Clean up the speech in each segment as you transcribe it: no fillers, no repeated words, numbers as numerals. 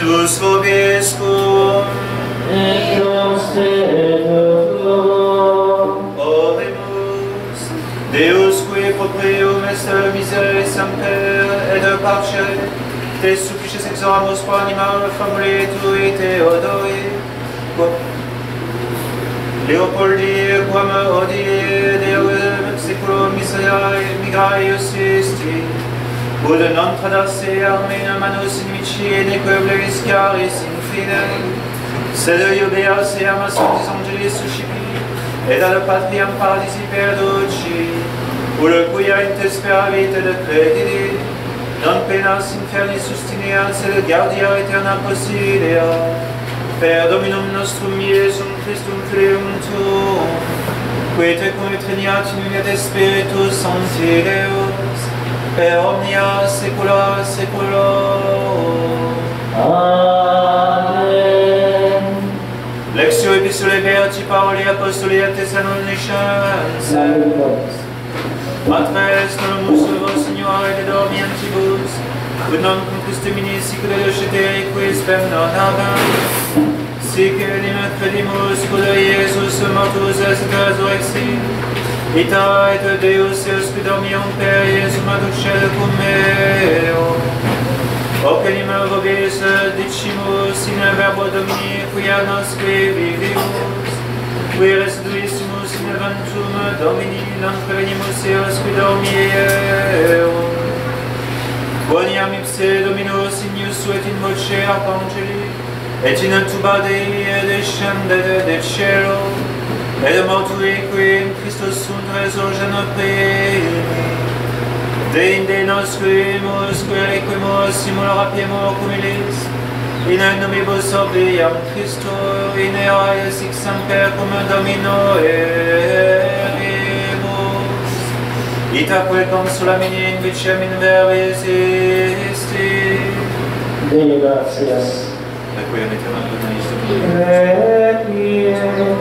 Salus vobiscum. Et constitutum. Oremus. Deus qui proprium est misere semper et de parce te suffices exoramus pro animal famulae tui Theodori. Leopoldi quam odie Deum seculum migraius isti. Ud non tradasse armena manus inimici neque obleviscaris in fine. Sed iubeas et amas sanctis angelis suscipi, et ad patriam paradisi perduci, ut quia intesperavit et credit, non penas inferni sustineat, sed gaudia aeterna possideat. Per Dominum nostrum Iesum Christum Filium Tuum, qui te convitriniat in unitate Spiritus Sancti Deus, per omnia saecula saeculorum. Amen. Lectio Epistolae Beati Pauli Apostoli et Thessalonicenses. Matres nomus vos Signore de dormientibus, ut non cum Christe mini sicule docete quis per non habent, sic enim credimus quod Iesus mortus est resurrexit, ita et Deus eus qui dormium per Iesum aducet cum meo. Hoc enim vobis dicimus in verbo Domini quia nosque vivimus, qui residuissimus in eventum Domini, non prevenimus eos qui dormierum. Quoniam ipse Dominus ignus et in voce arcangeli, et in tuba Dei descendet de cielo, et mortui qui in Christus sunt resurgent primi. Dei de nosquimus, qui requimus, simul rapiemur cumilis, in nomibus obliam Christo, in ea sic semper cum Domino erimus. Itaque consulamini in vicem in verbis isti. Dei gratias. Requiem aeternam Domini. Requiem.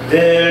Che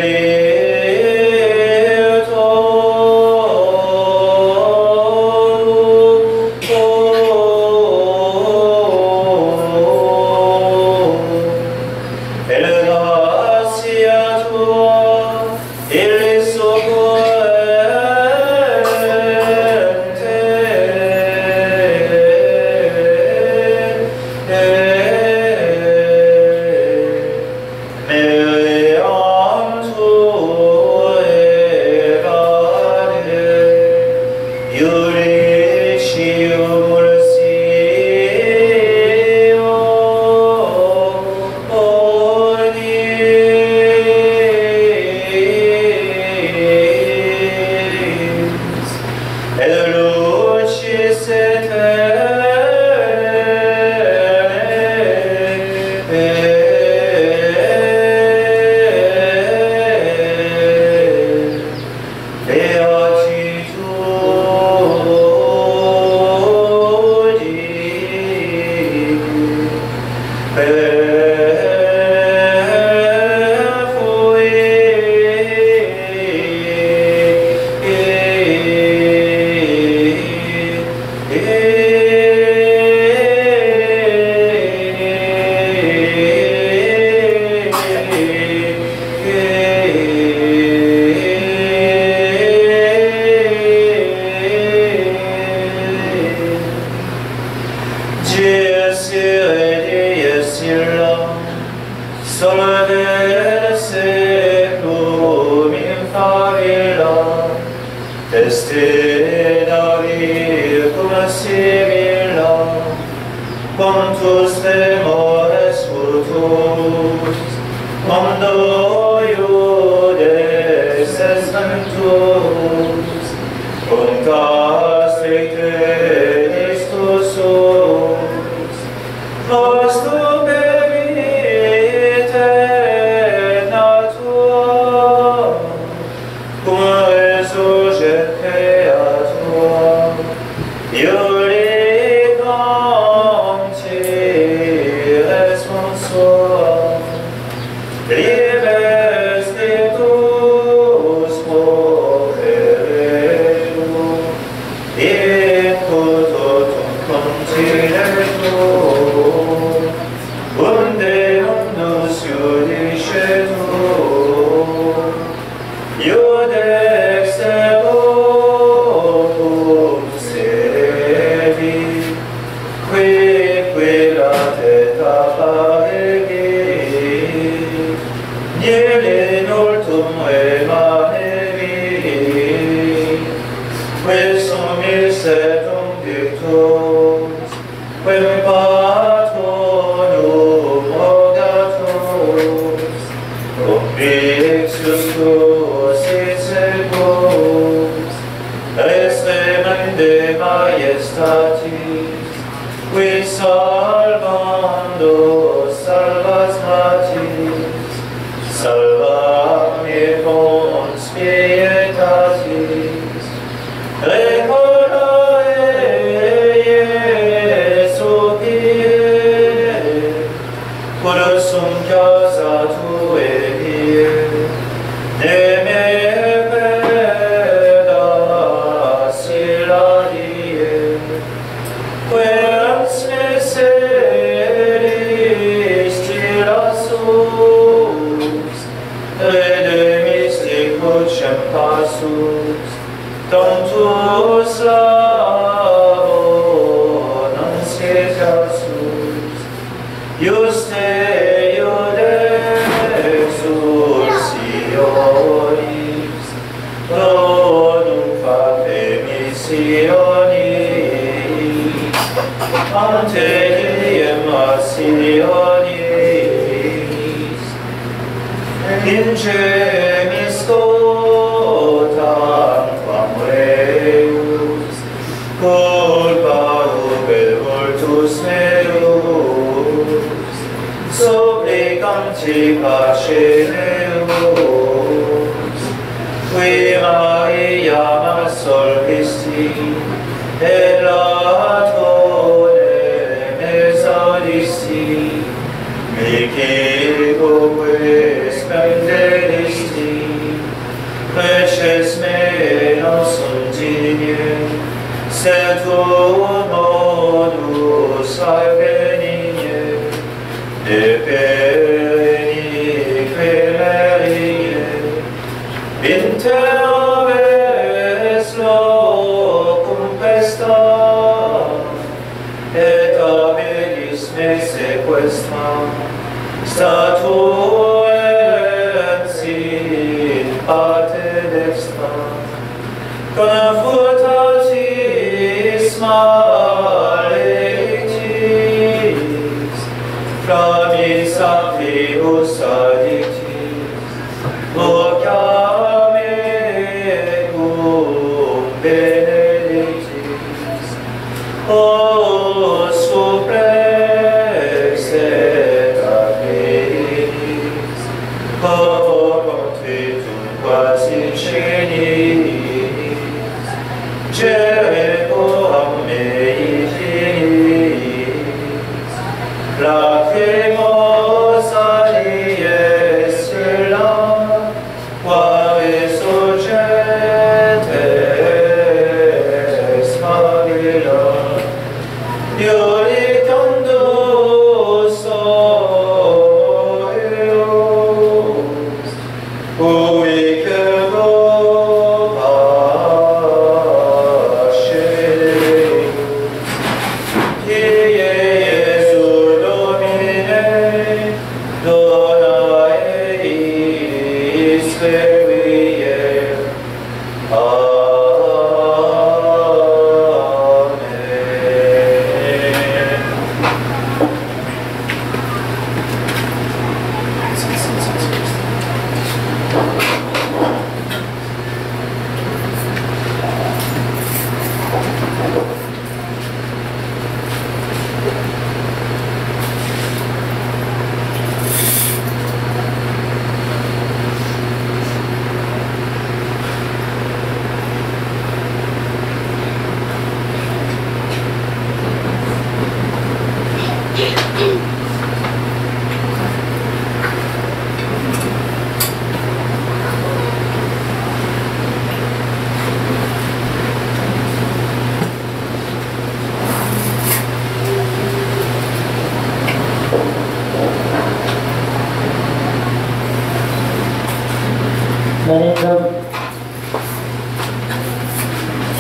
Preces me non son digne, se tuo modus albenigne, de pereni quererie, interves locum pesta, et habilis me sequestra, statuens in parte dextra, confutatis maledictis, flamis sanctibus addictis, vocame cum benedictis, o suplex et admiris, o contritum quasi cenis, Jericho mei finis, lacrimos alies cela, quae surgentes magilla, iulicandus oeos, uicergo pasceus, Kyrie Iesu Domine, dona eis Requiem.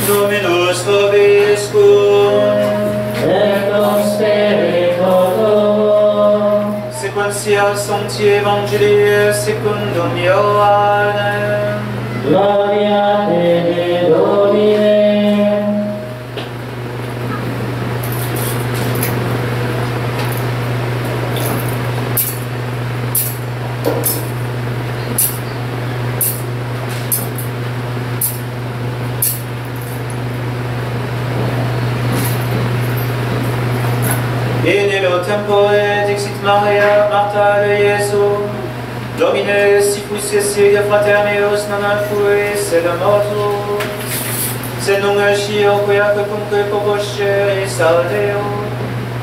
Dominus vobiscum, et cum spiritu tuo, sequentia Sancti Evangelii secundum Ioannem. gloria a te, Domine. In illo tempore dixit Maria, Martha de Iesu, Domine, si fussesse fraterneus non alfuis sed mortus, sed non escio quiaque cumque pobosceris ad Deo,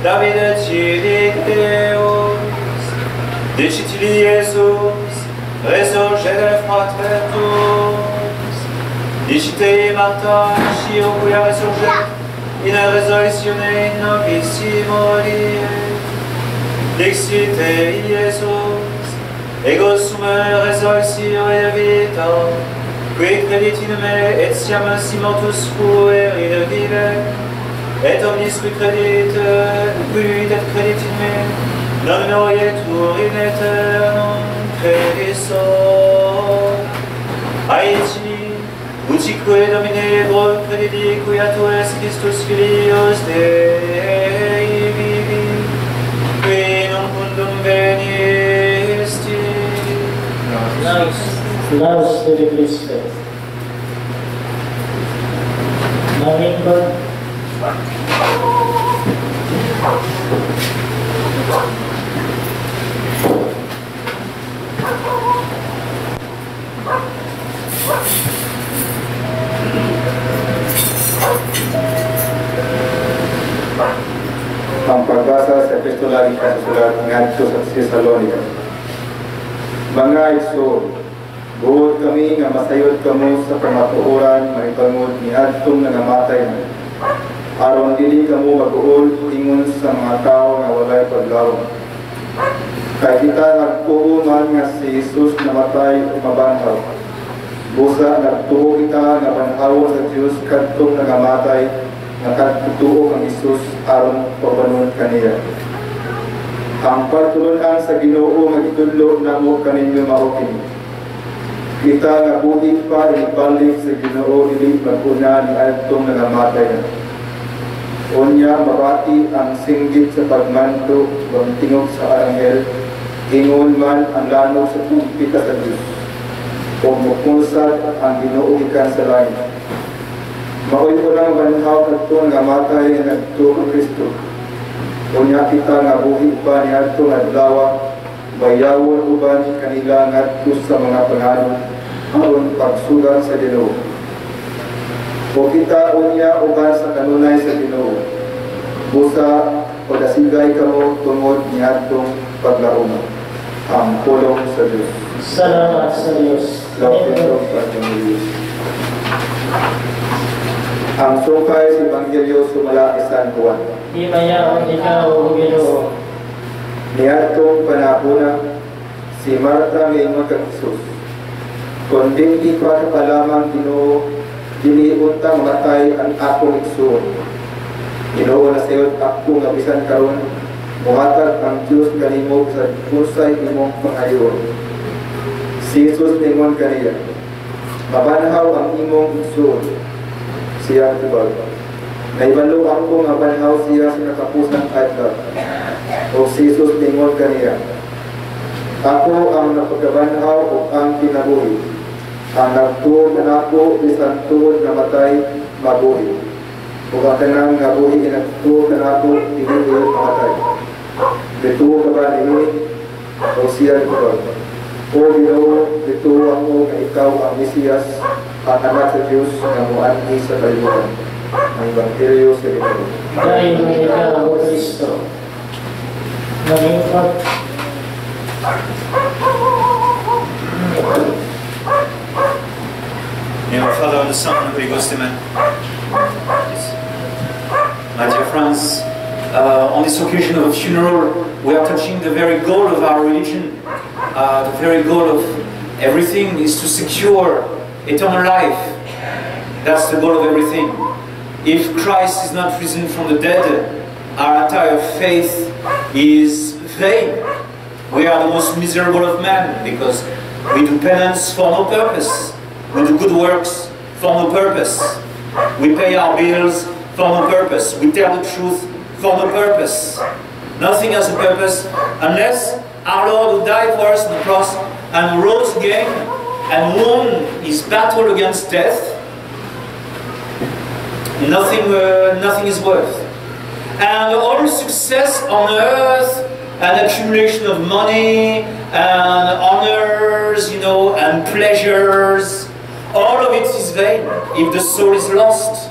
Davide cili Deus, dicitili Iesus, resurgere frater tuus, dicite Martha, scio quia resurget, in resurrectione novissimo die, dixite Iesus, ego sum resurrectio et vita, qui credit in me, et siam si mortus fuerit vive, et omnis qui credit in me, non morietur in aeternum crediso. Aeci, utique Domine ego credidi, quia tu es Christus Filius Dei vivi, qui non mundum venisti. Laus Dei Christe. Maningo. Pampagasa sa epistolarica sa Thessalonica. Mga iso, Buod kami nga masayod kamo sa pamatuoran, maipangod ni adtong nangamatay na. Aron dili kamo mag-uol ingon sa mga tao nga walay paglaom. Kay kita nagtuo man nga si Jesus namatay o mabanhaw. Busa nagtuo kita nga banhaw sa Dios kadtong nangamatay nga kadtuo kang Jesus aron pabanon kaniya. Ang pagtulunan sa Ginoo nga gitudlo namo kaninyo mao kini. Kita nga buhi pa ibalik sa Ginoo dili maguna ni adtong nangamatay na. Unya mabati ang singgit sa pagmanto o tingog sa aranghel, ingon man ang lano sa pagpita sa Diyos, o mupulsad ang Ginoo ikan sa langit. Maoy ko lang banhaw kadto nga matay nga nagtuo ang Kristo. Unya kita nga buhi pa ni adto nga adlaw, bayawon uban kanila ngadto sa mga panganon aron pagsugan sa Ginoo. O kita unya uban sa kanunay sa Ginoo. Busa o dasigay kamo tungod ni adtong paglaom. Ang pulong sa Diyos. Salamat sa Diyos. Leopoldo sa Diyos. Ang sukay sa Ebanghelyo sumala kay San Juan. Himayaon ikaw, O Ginoo. Ni adtong panahon si Marta miingon kay Jesus. Kung di pa lamang Ginoo, dili untang matay ang akong igsoon. Ginoo na sayot ako nga bisan karon muhatag ang Dios kanimo sa pusay imong pangayoon. Si Jesus ningon kaniya, mabanhaw ang imong igsoon. Siya tubag. Naibalo ako nga banhaw siya sa nakapusang adlaw. O si Jesus ningon kaniya, ako ang napagabanhaw o ang kinabuhi. Ang nagtuon na ako bisan tuod na matay mabuhi. O ang kanang nabuhi nagtuon na ako inuwi matay. Bituo ka ba niyo? O siya ko ba? O Ginoo, bituo ako na ikaw ang Mesiyas, ang anak sa Diyos na muanhi sa kalibutan. Ang Ebanghelyo sa Ginoo. Dahil mo ikaw, O Kristo. Maningkot. In the Father, and the Son, and the Holy Ghost, amen. My dear friends, on this occasion of a funeral, we are touching the very goal of our religion. The very goal of everything is to secure eternal life. That's the goal of everything. If Christ is not risen from the dead, our entire faith is vain. We are the most miserable of men because we do penance for no purpose. We do good works for no purpose. We pay our bills for no purpose. We tell the truth for no purpose. Nothing has a purpose unless our Lord who died for us on the cross and rose again and won his battle against death. Nothing is worth. And all success on earth and accumulation of money and honors, and pleasures, all of it is vain if the soul is lost.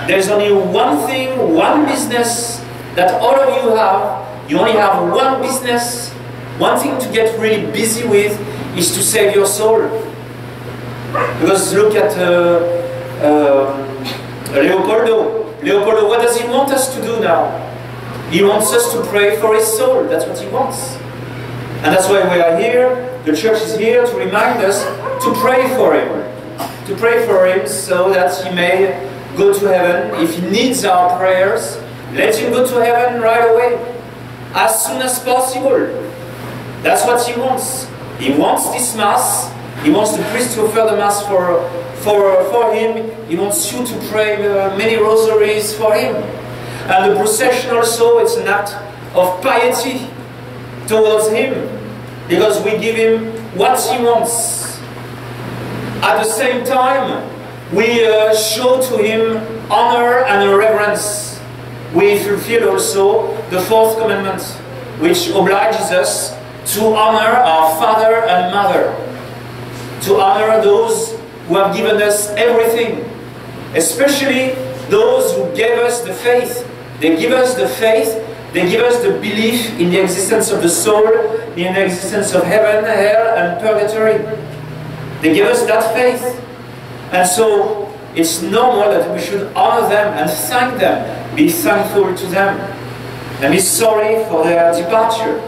There's only one thing, one business that all of you have. You only have one business, one thing to get really busy with is to save your soul. Because look at Leopoldo. Leopoldo, what does he want us to do now? He wants us to pray for his soul. That's what he wants. And that's why we are here. The church is here to remind us to pray for him. To pray for him so that he may go to heaven. If he needs our prayers, let him go to heaven right away. As soon as possible. That's what he wants. He wants this Mass. He wants the priest to offer the Mass for him. He wants you to pray many rosaries for him. And the procession also, it's an act of piety towards him. Because we give him what he wants. At the same time, we show to him honor and reverence. We fulfill also the fourth commandment, which obliges us to honor our father and mother. To honor those who have given us everything. Especially those who gave us the faith. They give us the faith, they give us the belief in the existence of the soul, in the existence of heaven, hell and purgatory. They gave us that faith. And so it's normal that we should honor them and thank them, be thankful to them, and be sorry for their departure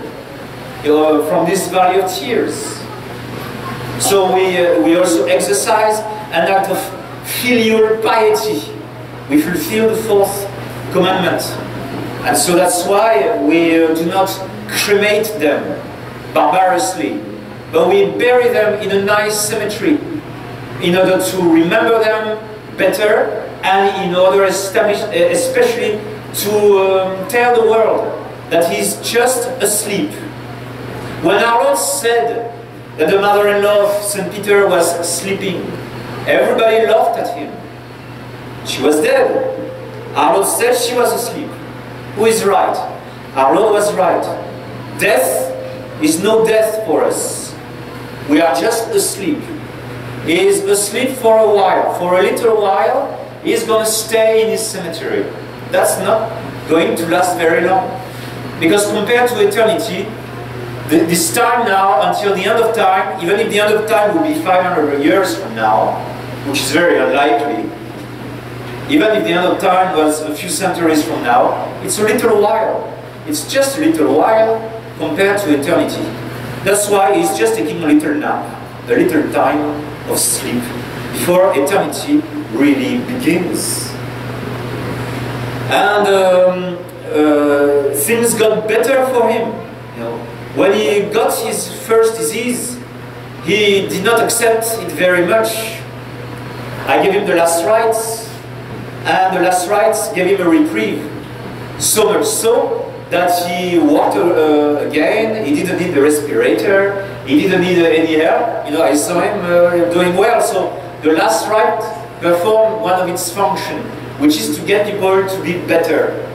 from this valley of tears. So we also exercise an act of filial piety. We fulfill the fourth commandment. And so that's why we do not cremate them barbarously, but we bury them in a nice cemetery in order to remember them better, and in order especially to tell the world that he's just asleep. When our Lord said that the mother-in-law of St. Peter was sleeping, everybody laughed at him. She was dead. Our Lord said she was asleep. Who is right? Our Lord was right. Death is no death for us. We are just asleep. He is asleep for a while. For a little while, he is going to stay in his cemetery. That's not going to last very long. Because compared to eternity, this time now, until the end of time, even if the end of time will be 500 years from now, which is very unlikely, even if the end of time was a few centuries from now, it's a little while. It's just a little while compared to eternity. That's why he's just taking a little nap, a little time of sleep, before eternity really begins. And things got better for him. You know, when he got his first disease, he did not accept it very much. I gave him the last rites, and the last rites gave him a reprieve. So much so that he walked again. He didn't need the respirator. He didn't need any help. You know, I saw him doing well. So the last rite performed one of its functions, which is to get people to be better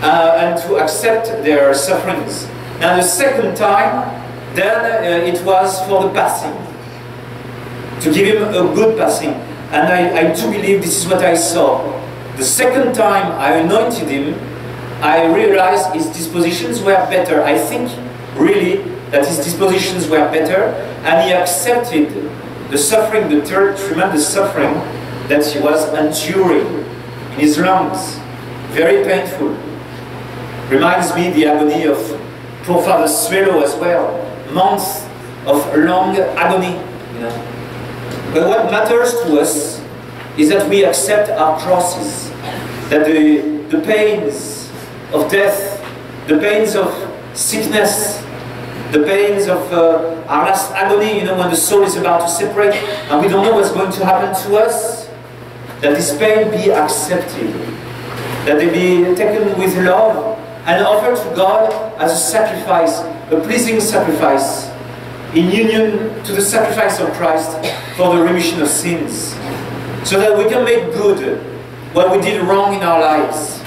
and to accept their sufferings. And the second time, then it was for the passing, to give him a good passing. And I do believe this is what I saw. The second time I anointed him, I realized his dispositions were better. I think really that his dispositions were better, and he accepted the suffering, the tremendous suffering that he was enduring in his lungs. Very painful. Reminds me the agony of poor Father Swallow as well. Months of long agony. You know. But what matters to us is that we accept our crosses, that the pains of death, the pains of sickness, the pains of our last agony, you know, when the soul is about to separate and we don't know what's going to happen to us, that this pain be accepted, that they be taken with love and offered to God as a sacrifice, a pleasing sacrifice, in union to the sacrifice of Christ for the remission of sins, so that we can make good what we did wrong in our lives.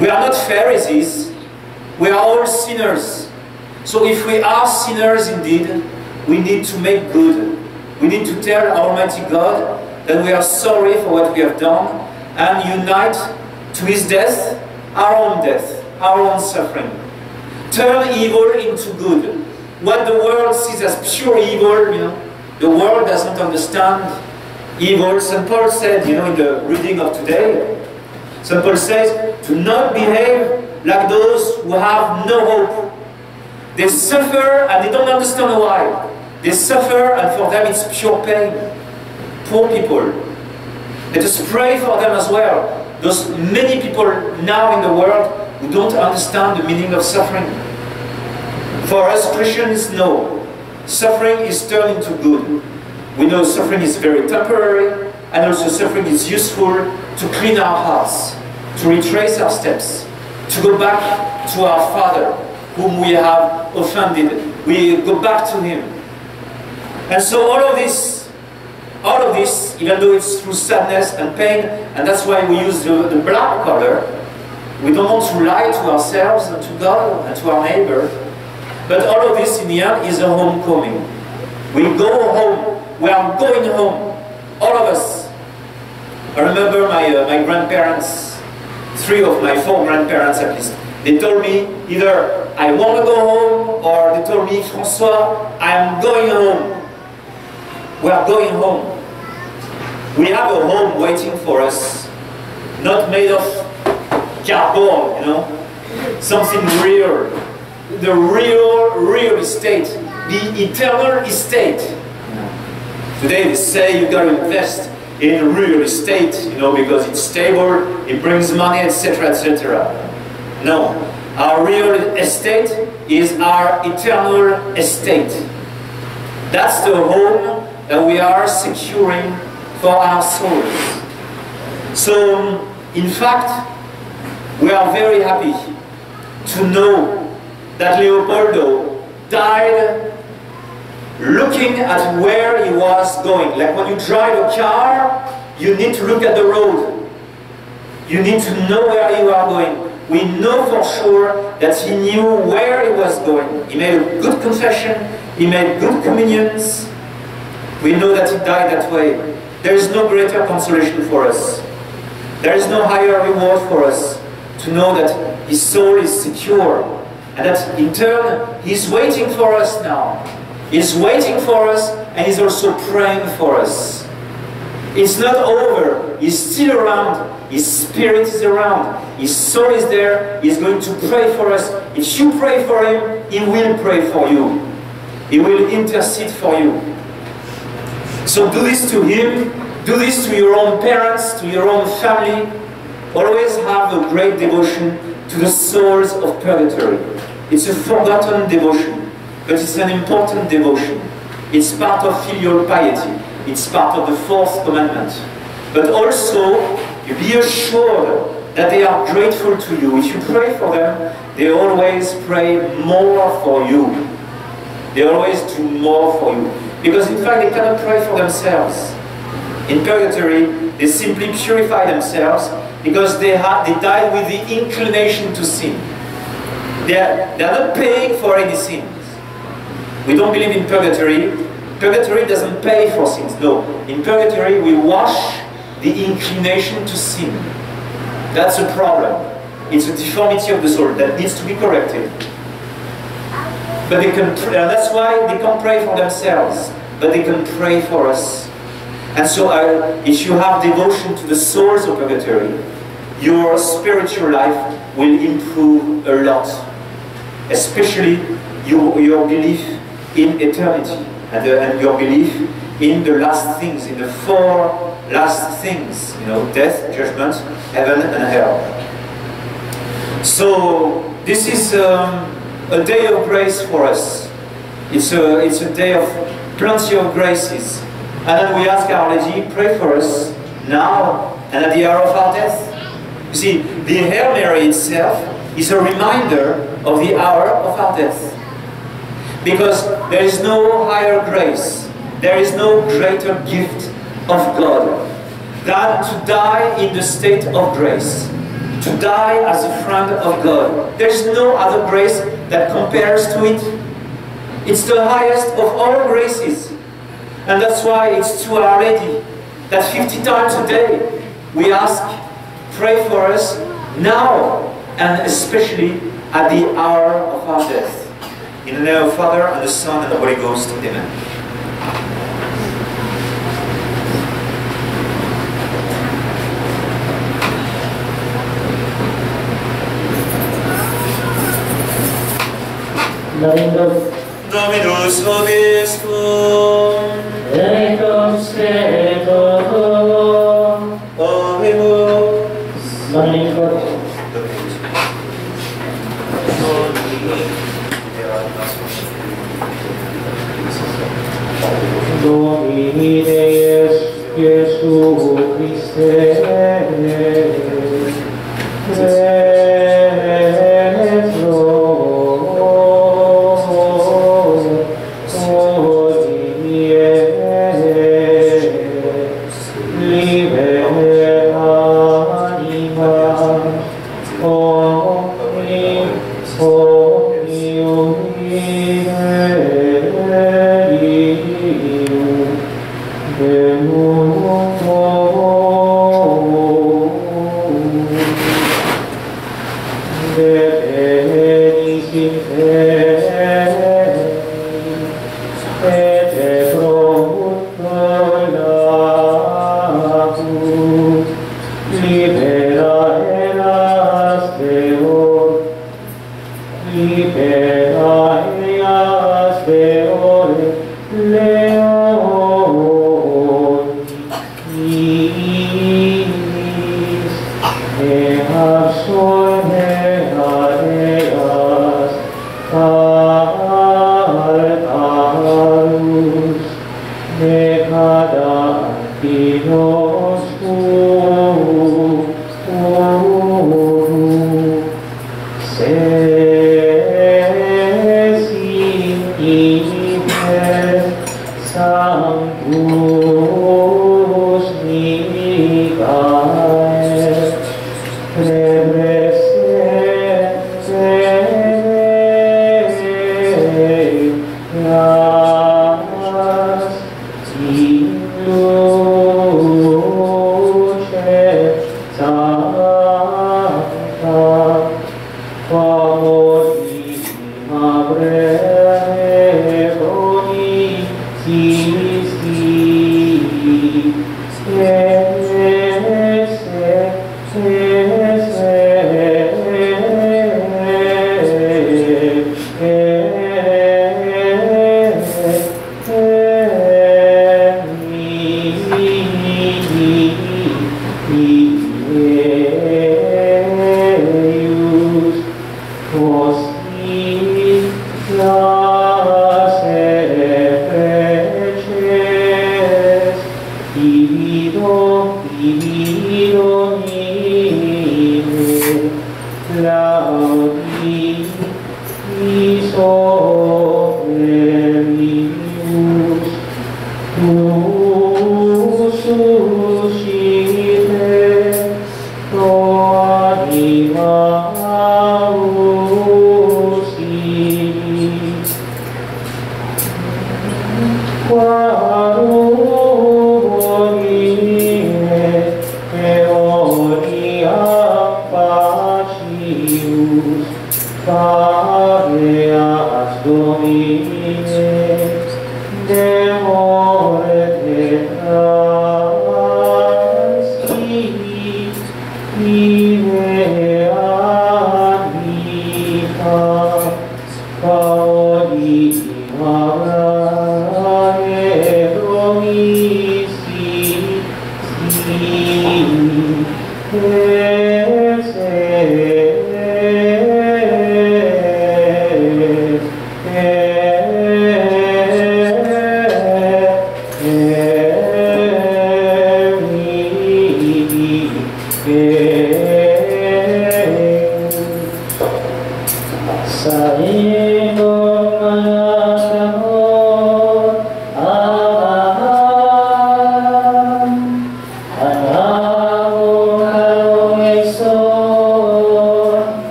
We are not Pharisees, we are all sinners. So if we are sinners indeed, we need to make good. We need to tell Almighty God that we are sorry for what we have done and unite to His death, our own suffering. Turn evil into good. What the world sees as pure evil, you know, the world doesn't understand evil. St. Paul said, you know, in the reading of today, St. Paul says, do not behave like those who have no hope. They suffer and they don't understand why. They suffer and for them it's pure pain. Poor people. Let us pray for them as well. Those many people now in the world who don't understand the meaning of suffering. For us Christians, no. Suffering is turned into good. We know suffering is very temporary, and also suffering is useful to clean our hearts, to retrace our steps, to go back to our Father, whom we have offended. We go back to Him. And so all of this, even though it's through sadness and pain, and that's why we use the black color, we don't want to lie to ourselves and to God and to our neighbor, but all of this in the end is a homecoming. We go home. We are going home, all of us. I remember my grandparents, 3 of my 4 grandparents at least, they told me either I want to go home, or they told me, François, I am going home. we are going home. We have a home waiting for us, not made of cardboard, you know, something real, the real estate, the eternal estate. Today they say you got to invest in real estate, you know, because it's stable, it brings money, etc., etc. No, our real estate is our eternal estate. That's the home that we are securing for our souls. So, in fact, we are very happy to know that Leopoldo died looking at where he was going. Like when you drive a car, you need to look at the road. You need to know where you are going. We know for sure that he knew where he was going. He made a good confession, he made good communions. We know that he died that way. There is no greater consolation for us. There is no higher reward for us to know that his soul is secure and that in turn he's waiting for us now. He's waiting for us and he's also praying for us. It's not over. He's still around. His spirit is around. His soul is there. He's going to pray for us. If you pray for him, he will pray for you. He will intercede for you. So do this to him. Do this to your own parents, to your own family. Always have a great devotion to the souls of purgatory. It's a forgotten devotion, but it's an important devotion. It's part of filial piety. It's part of the fourth commandment. But also, you be assured that they are grateful to you. If you pray for them, they always pray more for you. They always do more for you. Because in fact, they cannot pray for themselves. In purgatory, they simply purify themselves because they died with the inclination to sin. They are not paying for any sins. We don't believe in purgatory. Purgatory doesn't pay for sins. No. In purgatory, we wash the inclination to sin. That's a problem. It's a deformity of the soul that needs to be corrected. But they can, that's why they can't pray for themselves, but they can pray for us. And so if you have devotion to the souls of purgatory, your spiritual life will improve a lot. Especially your belief in eternity and your belief in the last things, in the four last things, you know, death, judgment, heaven and hell. So this is a day of grace for us. It's a day of plenty of graces. And then we ask Our Lady, pray for us now and at the hour of our death. You see, the Hail Mary itself is a reminder of the hour of our death. Because there is no higher grace, there is no greater gift of God than to die in the state of grace, to die as a friend of God. There is no other grace that compares to it. It's the highest of all graces. And that's why it's to Our Lady that 50 times a day we ask, pray for us now and especially at the hour of our death. In the name of the Father, and the Son, and the Holy Ghost. Amen. Dominus vobiscum. Et cum spiritu tuo. Oremus. Magnificat. Domini Deus Iesu Christe, Venetro, odie, libera anima, omnium et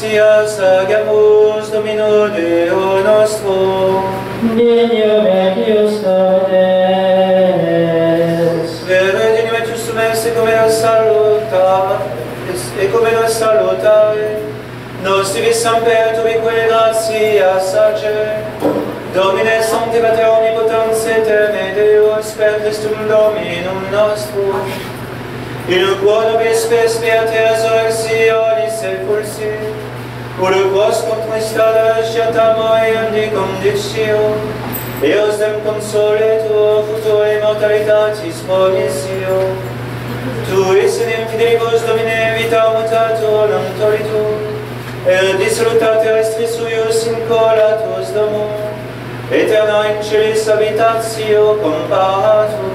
Gracias. sagiamus Domino Deo nostro. Dignum et justum est. Vere dignum et justum est, e come nos salutare. Nos divis semper tubique gratia sage. Domine sanctipater omnipotens eterne Deus per Christum Dominum nostrum. In quod nobis spes beati resurrectionis sepulsi, ut quos contristata sciatamo eam di conditio, eos dem consoletur futuro immortalitatis promisio. Tuis in infidelibus Domine vita mutatur non tolitur, et dissoluta terrestris suius incolatus domo, eterna in celis habitatio comparatur.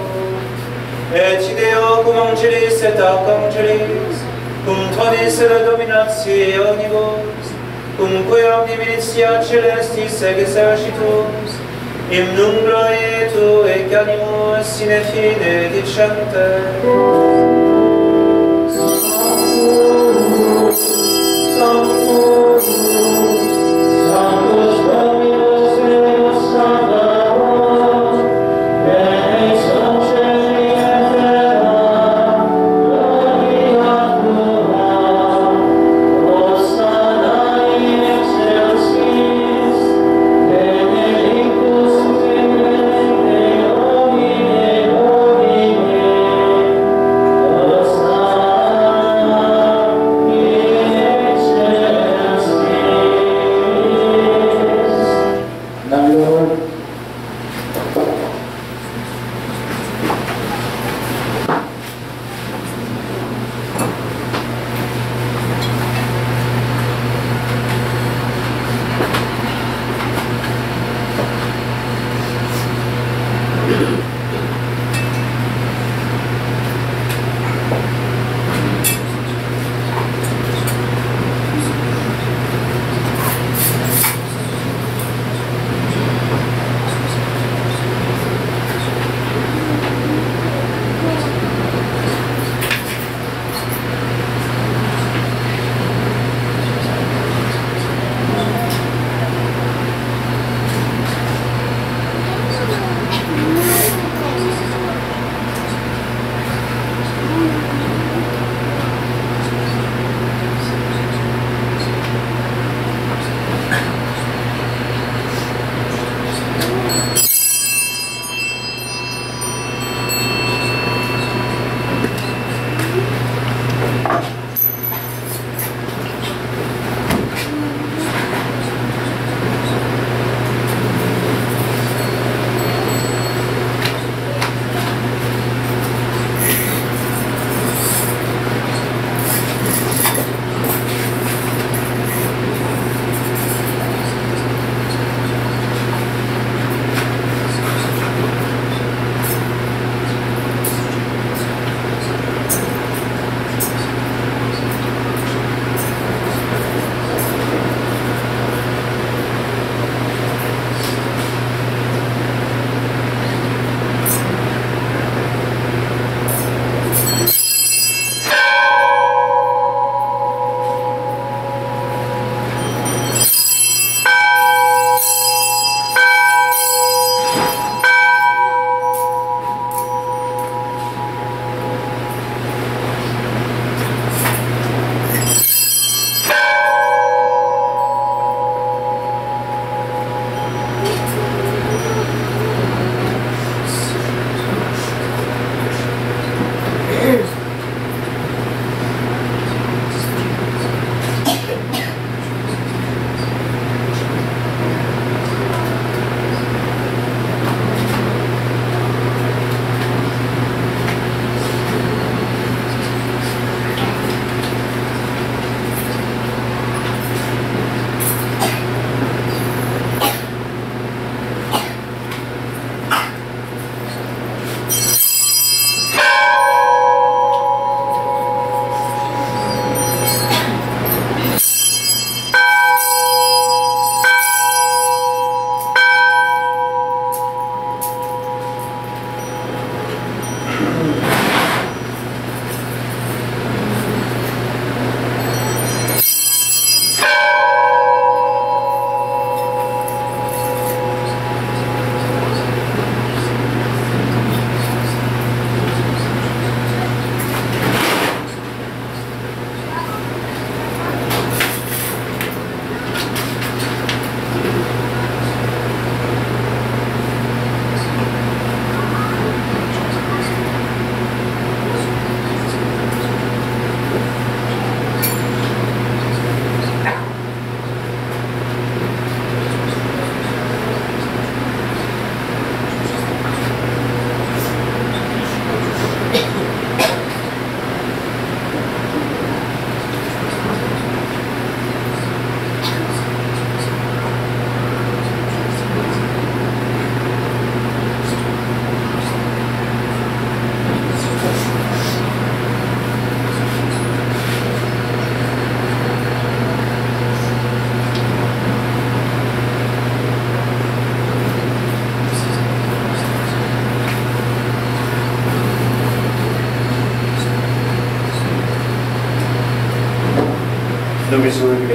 Et ideo cum angelis et archangelis, cum tronis et dominationibus, cum quae omni militia celestis exercitus, hymnum gloriae Tuae animus sine fine dicentes. Sanctus, Sanctus Dominus Deus Sabaoth, ex celi et terra, gloria tua, Hosanna in excelsis, benedictus semper Domine Domine, Hosanna in excelsis.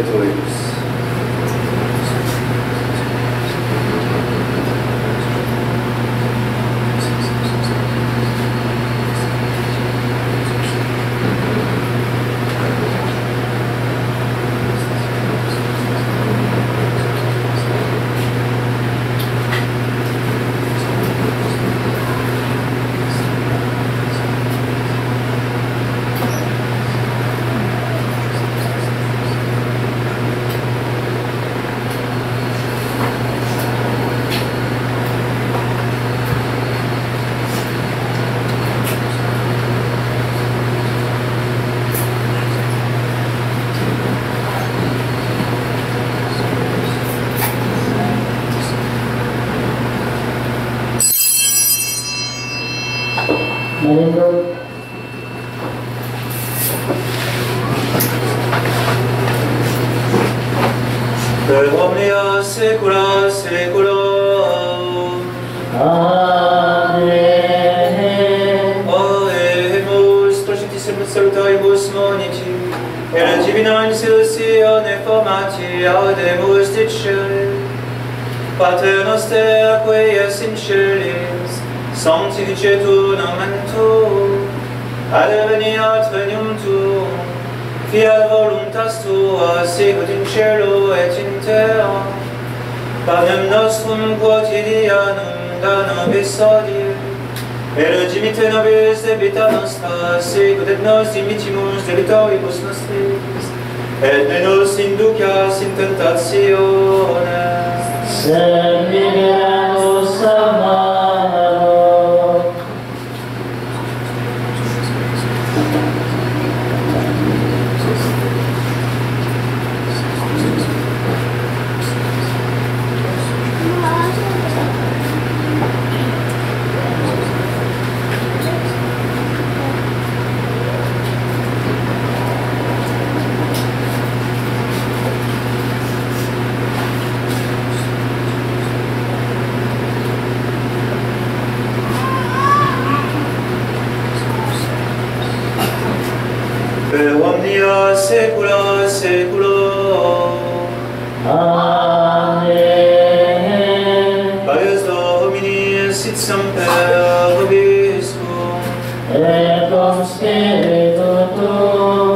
expiatorius. Malindog. Per omnia saecula saeculorum. Amen. Oemus, procitissimus salutaribus monici, et divina institutione formati audemus dicere. Pater noster, qui es in celis, sanctificetur nomen tuum, adveniat regnum tuum, fiat voluntas tua, sicut in cielo et in terra. Panem nostrum quotidianum da nobis hodie, et dimite nobis debita nostra, sicut et nos dimittimus debitoribus nostris, et ne nos inducas in tentationem, sed libera nos a malo. per omnia saecula saeculorum. Amen. Pax Domini sit semper vobiscum. Et cum spiritu tuum.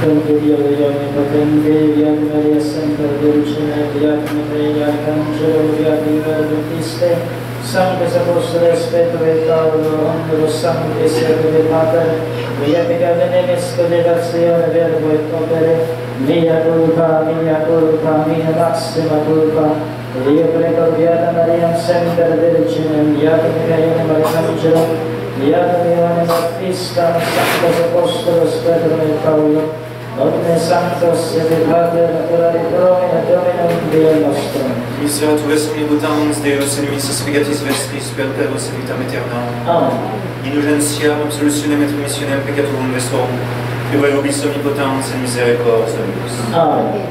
Figlio degli onnipotenti, viati Maria sempre Vergine, viati Maria Arcangelo, viati Vergine, Sanctus Apostoles Petro et Paolo, Omnibus Sanctis Servi Pater, viati Gavenemis Codidazione Verbo et Opere, mia culpa, mia massima culpa, ed io prego viata Maria sempre Vergine, viati Micaele Arcangelo, viati Ioanne Battista, Sanctus Apostoles Petro et Paolo, Omne Sanctos et Pater, ora ripromina Dominum Deo nostrum. Misera tu es omnipotens Deus in missis figatis vestris per terus et vitam aeternam. Amen. Indulgentiam, absolutionem et remissionem peccatorum vestrorum, et vobis omnipotens in misericordias Dominus. Amen.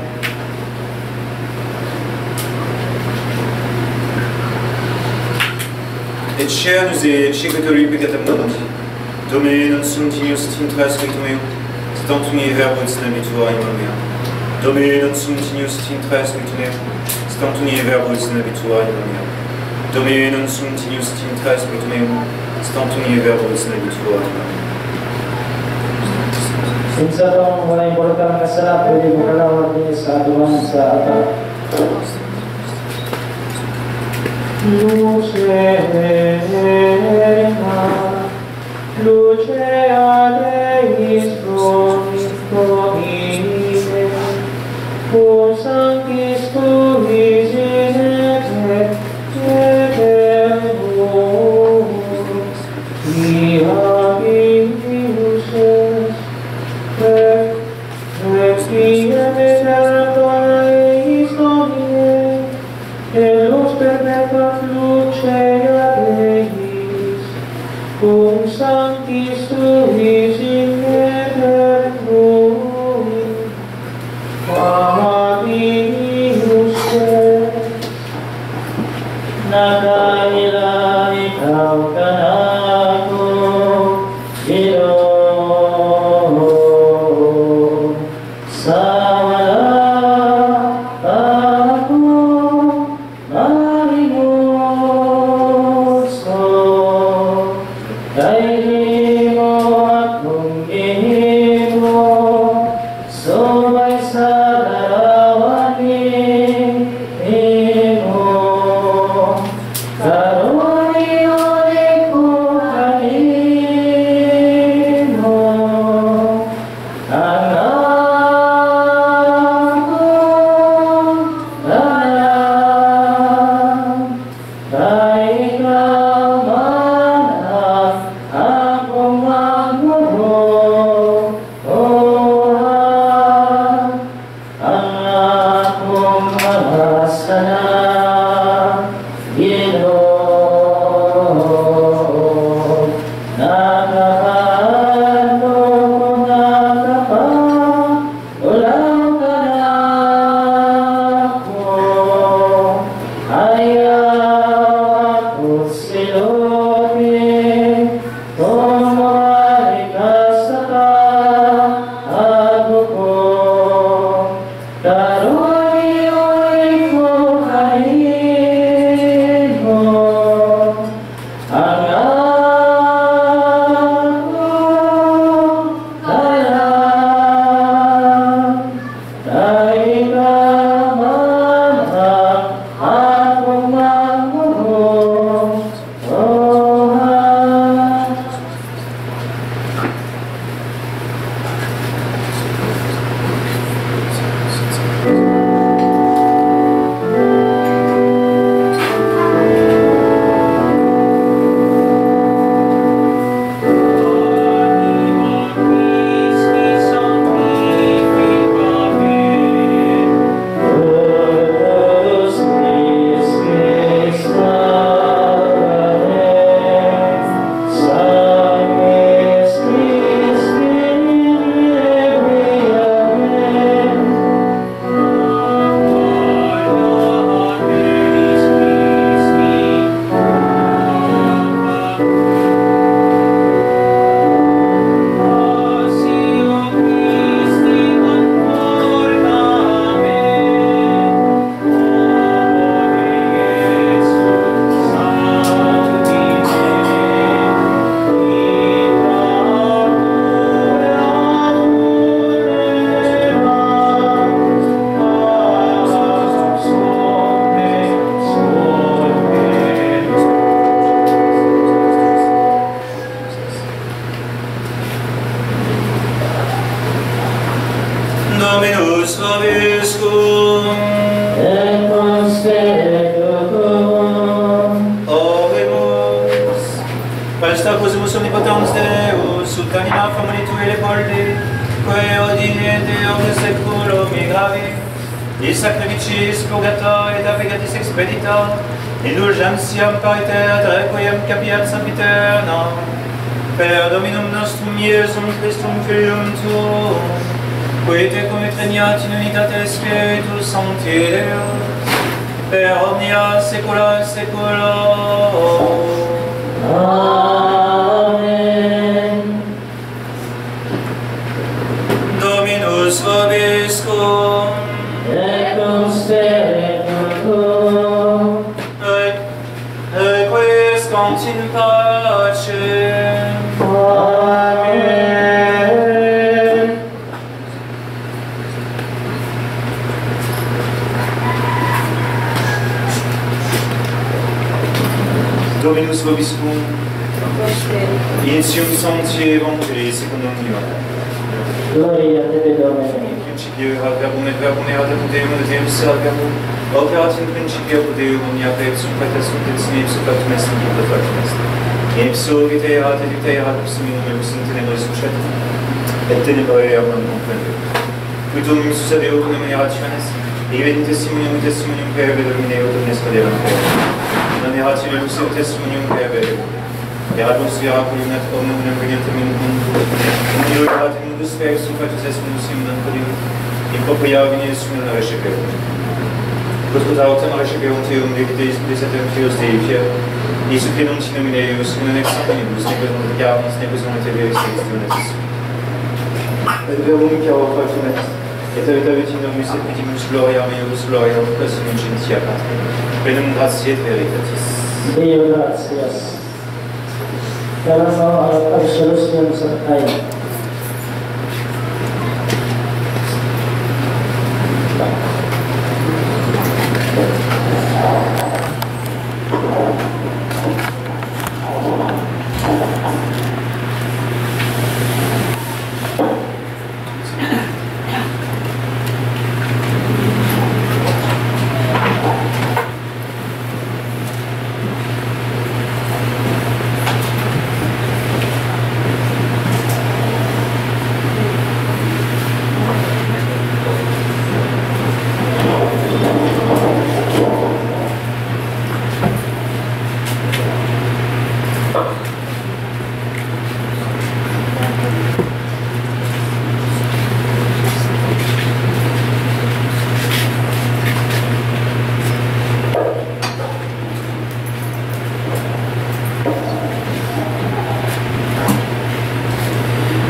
Et chère nous et cecreturi peccatum mundi, Domine non sum tinius tintra spiritum meum, tantum in verbum nabitur anima mea. Domine non sum tinius tintra spiritum meum, tantum in verbum nabitur anima mea. Domine non sum tinius tintra spiritum meum, tantum in verbum nabitur anima mea. Senza Don mulai berkah kesalahan di muka di satu bangsa. Luce Deis prominente, o sanctis tuis in aeternum, qui habitus est, Requiem eis Domine, et lux perpetua lucea Deis, cum sanctis tuis in aeternum, habitus est. Nada ilahi kaukanaku, omnipotens Deus, utanina famuli tui Leopoldi, quae odie Deo de seculo migravi, di sacrificis purgator et navigatis expedita, indulgentiam pariter de Requiem capiat sempiterna, per Dominum nostrum Iesum Christum Filium Tuum, qui te convetreniat in unitate Spiritus Sancti Deus, per omnia saecula saeculorum. Amen. Dominus vobiscum, Et cum spiritu tuo, requiescant in pace. Amen. Dominus vobiscum, initium sancti evangelii secundum Ioannem. Gloria a te, Domine. In principio erat verbum et verbum erat apud Deum et Deus erat verbum. Operat in principio apud Deum omnia perfectum et sunt et sine ipso factum est in ipso factum est. In ipso vitae erat et vitae erat ipsum in unibus in tenebris sucet. Et tenebrae non comprendere. Qui Dominus sus ad Deo cum erationes, et testimonium per Domine et omnes caderam per. Non erat ilibus et testimonium per Deo. Eratus viraculum et omnium ingredientum in mundo. Omnio erat in mundus perfectum factus est mundus in non in propria venies sum non receperum. Quod autem receperum Teum vitae desatem Fios Dei fier, et supplenunt in nomine Eius, in non ex omnibus, ne quos non diablis, ne quos non et veris extionis. Et verbum chiaro factum est, et habitavit in nobis et petimus gloria meus, gloria quas in gentitia patria, plenum gratiae et veritatis. Deo gratias. Calamo absolution sanctae.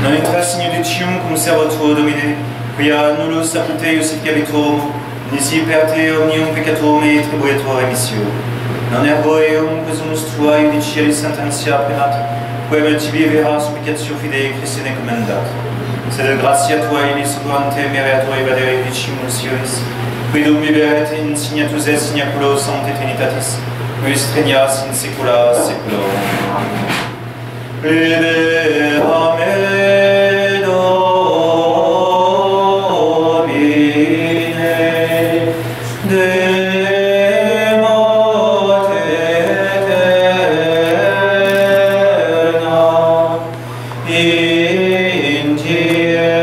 Non intra signo Dicium conservatur Domine, quia nullus apud Eius et capitorum, nisi per te omnium peccatorum et tribuetur remissio. Non ergo eum presumus tua judiciaris sententia primat, quem tibi vera supplicatio fidei Christine commendat. Sed gratia tua in subrante meriatur evadere Dicium sionis, quidum liberet in signatus et signaculo sancte Trinitatis, quis regnias in saecula saeculorum. Libera me, Domine, de morte eterna, in cielo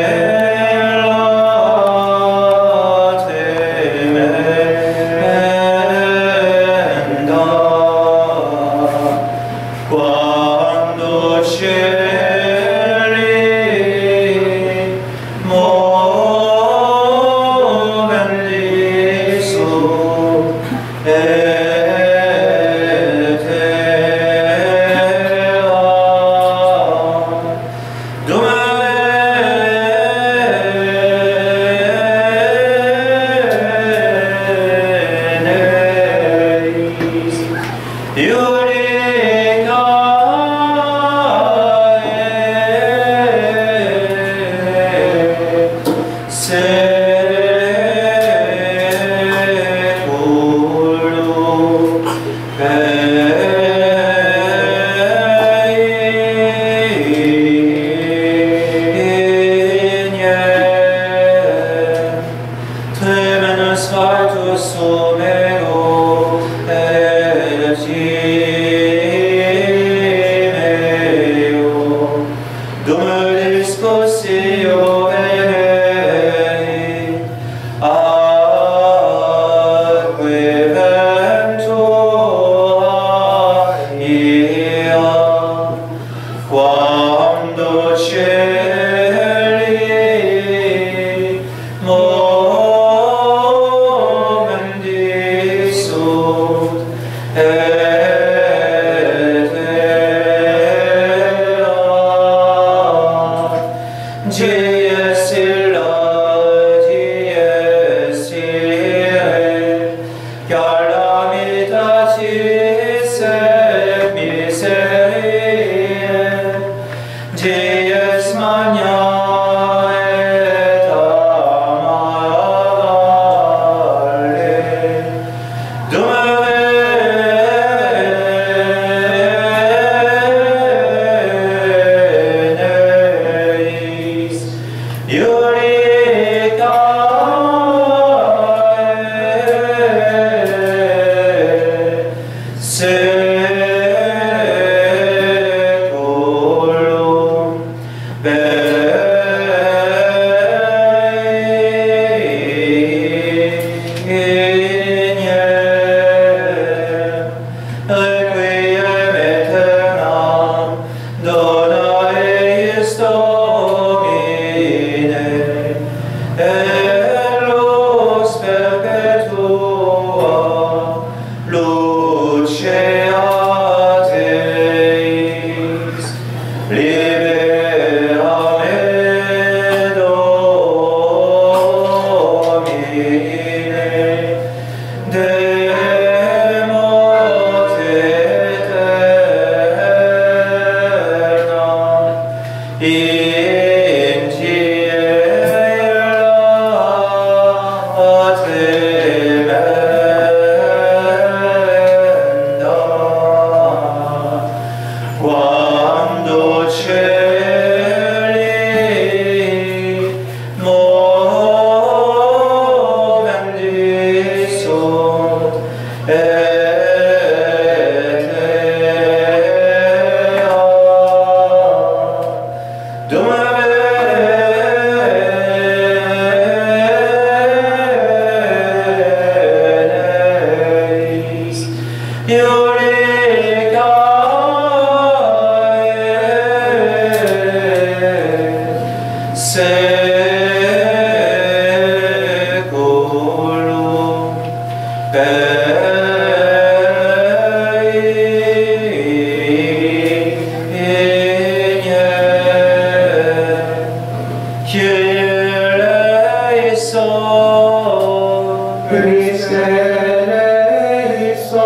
tremenda, quando cieli moven l'iso et terra. dies magna et amare, Domeneis, Iurica seculum Requiem aeternam dona eis Domine, et lux perpetua luceat eis. Libera me, Domine, de morte eterna, in tiela tremenda, quando cieli movendi sunt, et Domeneis, Iurica seculum Christe eleison,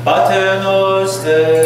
Pater noster,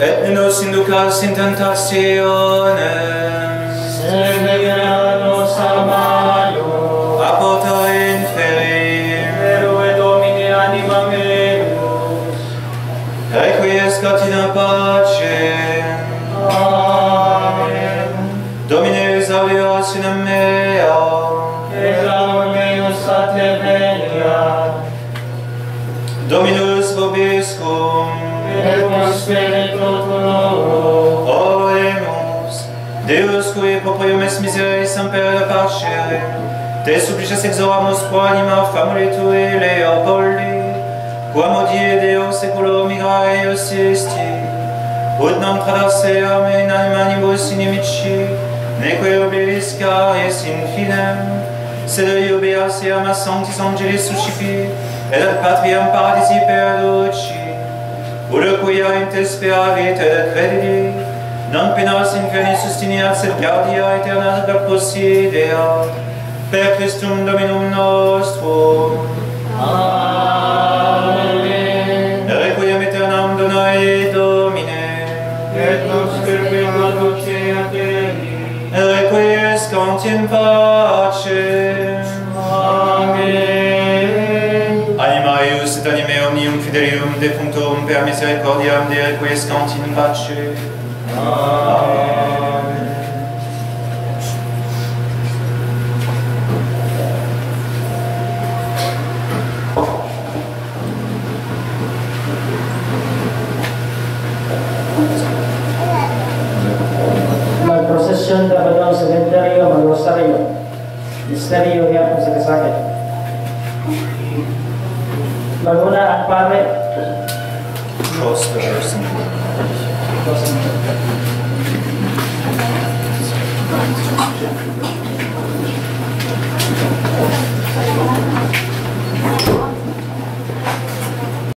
et nos inducas in tentationem, sed libera nos a malo, a porta inferim, Verue Domine anima meus. requiescat in pace. Amen. Domine exavias in mea, Exaud meus a te venia, Dominus vobiscum, et prospere Deus, cui proprium est miseris semper da parcere, te supplices exoramus pro anima famuli tui Leopoldi, quam odie Deo seculo migrae esti, ut non traverseam in animanibus inimici, neque obelisca es in finem, sed obeaseam a sanctis angelis suscipi, et ad patriam paradisi perduci, ut quia in speravit et credidi, non penas inferni sustiniat, sed gaudia aeterna possidea, per Christum Dominum nostrum. Amen. Requiem aeternam donae Domine, Et nos perpetua dulce Dei. requiescant in pace. Amen. Anima eius et anime omnium fidelium defunctum per misericordiam Dei requiescant in pace. Amen. Magprosesyon dapat ang sementeryo, mag-rosaryo. Misteryo niya kung sakit. Maguna ang pare. Cross the person.